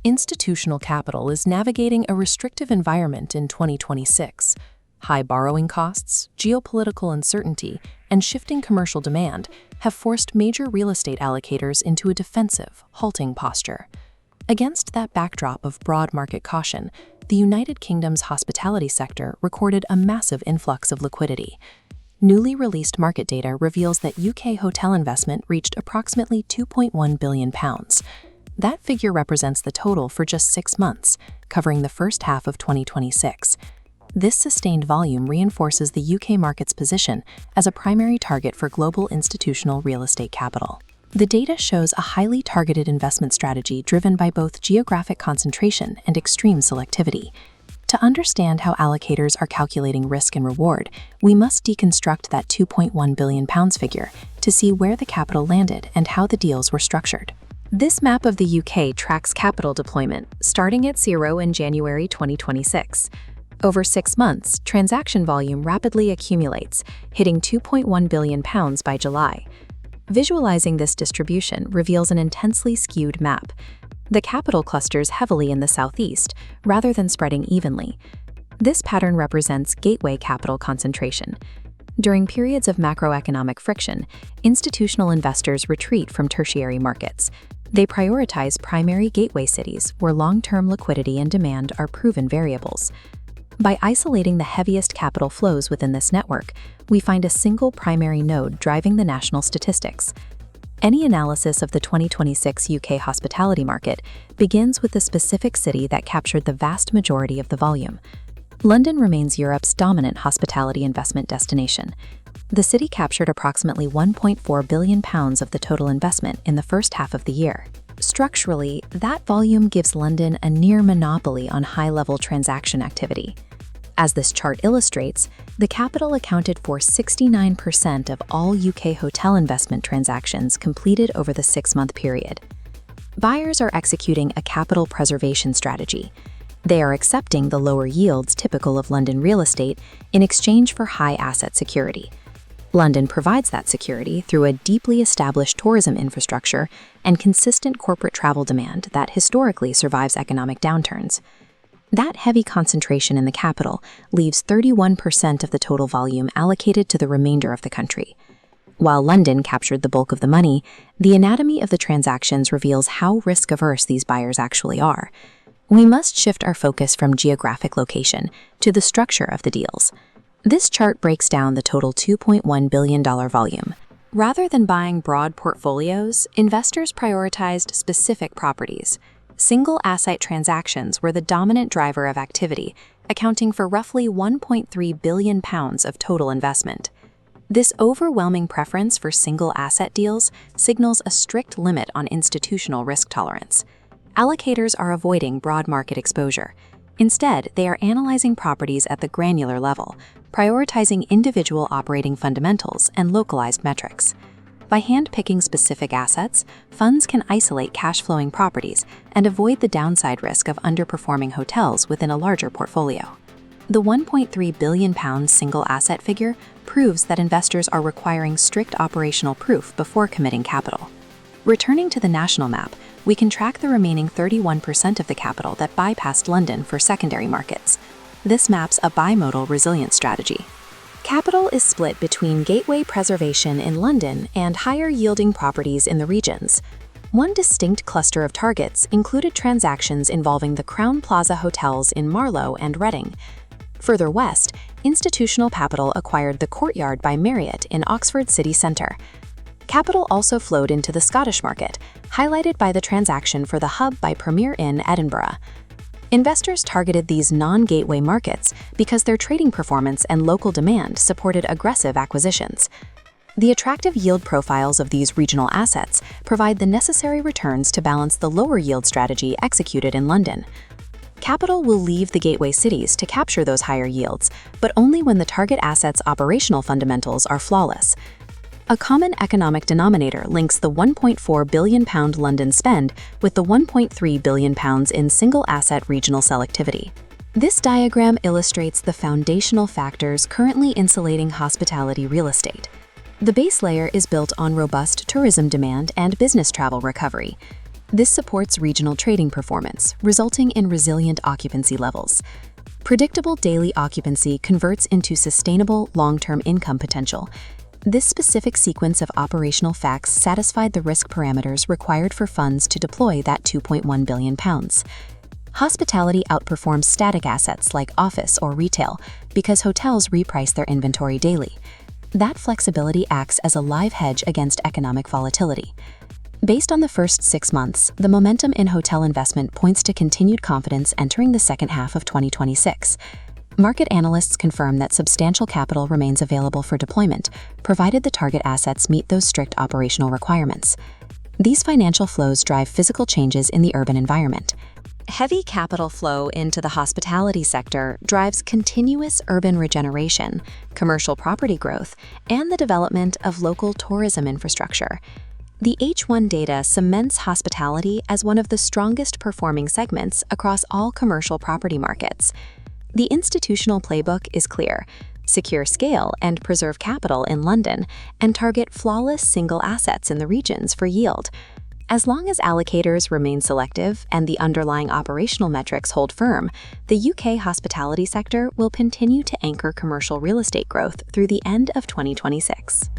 Institutional capital is navigating a restrictive environment in 2026. High borrowing costs, geopolitical uncertainty, and shifting commercial demand have forced major real estate allocators into a defensive, halting posture. Against that backdrop of broad market caution, the United Kingdom's hospitality sector recorded a massive influx of liquidity. Newly released market data reveals that UK hotel investment reached approximately £2.1 billion. That figure represents the total for just 6 months, covering the first half of 2026. This sustained volume reinforces the UK market's position as a primary target for global institutional real estate capital. The data shows a highly targeted investment strategy driven by both geographic concentration and extreme selectivity. To understand how allocators are calculating risk and reward, we must deconstruct that £2.1 billion figure to see where the capital landed and how the deals were structured. This map of the UK tracks capital deployment, starting at zero in January 2026. Over 6 months, transaction volume rapidly accumulates, hitting £2.1 billion by July. Visualizing this distribution reveals an intensely skewed map. The capital clusters heavily in the southeast, rather than spreading evenly. This pattern represents gateway capital concentration. During periods of macroeconomic friction, institutional investors retreat from tertiary markets. They prioritize primary gateway cities where long-term liquidity and demand are proven variables. By isolating the heaviest capital flows within this network, we find a single primary node driving the national statistics. Any analysis of the 2026 UK hospitality market begins with the specific city that captured the vast majority of the volume. London remains Europe's dominant hospitality investment destination. The city captured approximately £1.4 billion of the total investment in the first half of the year. Structurally, that volume gives London a near monopoly on high-level transaction activity. As this chart illustrates, the capital accounted for 69% of all UK hotel investment transactions completed over the 6-month period. Buyers are executing a capital preservation strategy. They are accepting the lower yields typical of London real estate in exchange for high asset security. London provides that security through a deeply established tourism infrastructure and consistent corporate travel demand that historically survives economic downturns. That heavy concentration in the capital leaves 31% of the total volume allocated to the remainder of the country. While London captured the bulk of the money, the anatomy of the transactions reveals how risk-averse these buyers actually are. We must shift our focus from geographic location to the structure of the deals. This chart breaks down the total $2.1 billion volume. Rather than buying broad portfolios, investors prioritized specific properties. Single asset transactions were the dominant driver of activity, accounting for roughly £1.3 billion of total investment. This overwhelming preference for single asset deals signals a strict limit on institutional risk tolerance. Allocators are avoiding broad market exposure. Instead, they are analyzing properties at the granular level, prioritizing individual operating fundamentals and localized metrics. By hand-picking specific assets, funds can isolate cash-flowing properties and avoid the downside risk of underperforming hotels within a larger portfolio. The £1.3 billion single asset figure proves that investors are requiring strict operational proof before committing capital. Returning to the national map, we can track the remaining 31% of the capital that bypassed London for secondary markets. This maps a bimodal resilience strategy. Capital is split between gateway preservation in London and higher-yielding properties in the regions. One distinct cluster of targets included transactions involving the Crowne Plaza hotels in Marlow and Reading. Further west, institutional capital acquired the Courtyard by Marriott in Oxford city centre. Capital also flowed into the Scottish market, highlighted by the transaction for the Hub by Premier Inn Edinburgh. Investors targeted these non-gateway markets because their trading performance and local demand supported aggressive acquisitions. The attractive yield profiles of these regional assets provide the necessary returns to balance the lower yield strategy executed in London. Capital will leave the gateway cities to capture those higher yields, but only when the target asset's operational fundamentals are flawless. A common economic denominator links the £1.4 billion London spend with the £1.3 billion in single-asset regional selectivity. This diagram illustrates the foundational factors currently insulating hospitality real estate. The base layer is built on robust tourism demand and business travel recovery. This supports regional trading performance, resulting in resilient occupancy levels. Predictable daily occupancy converts into sustainable long-term income potential. This specific sequence of operational facts satisfied the risk parameters required for funds to deploy that £2.1 billion. Hospitality outperforms static assets like office or retail because hotels reprice their inventory daily. That flexibility acts as a live hedge against economic volatility. Based on the first 6 months, the momentum in hotel investment points to continued confidence entering the second half of 2026. Market analysts confirm that substantial capital remains available for deployment, provided the target assets meet those strict operational requirements. These financial flows drive physical changes in the urban environment. Heavy capital flow into the hospitality sector drives continuous urban regeneration, commercial property growth, and the development of local tourism infrastructure. The H1 data cements hospitality as one of the strongest performing segments across all commercial property markets. The institutional playbook is clear: secure scale and preserve capital in London, and target flawless single assets in the regions for yield. As long as allocators remain selective and the underlying operational metrics hold firm, the UK hospitality sector will continue to anchor commercial real estate growth through the end of 2026.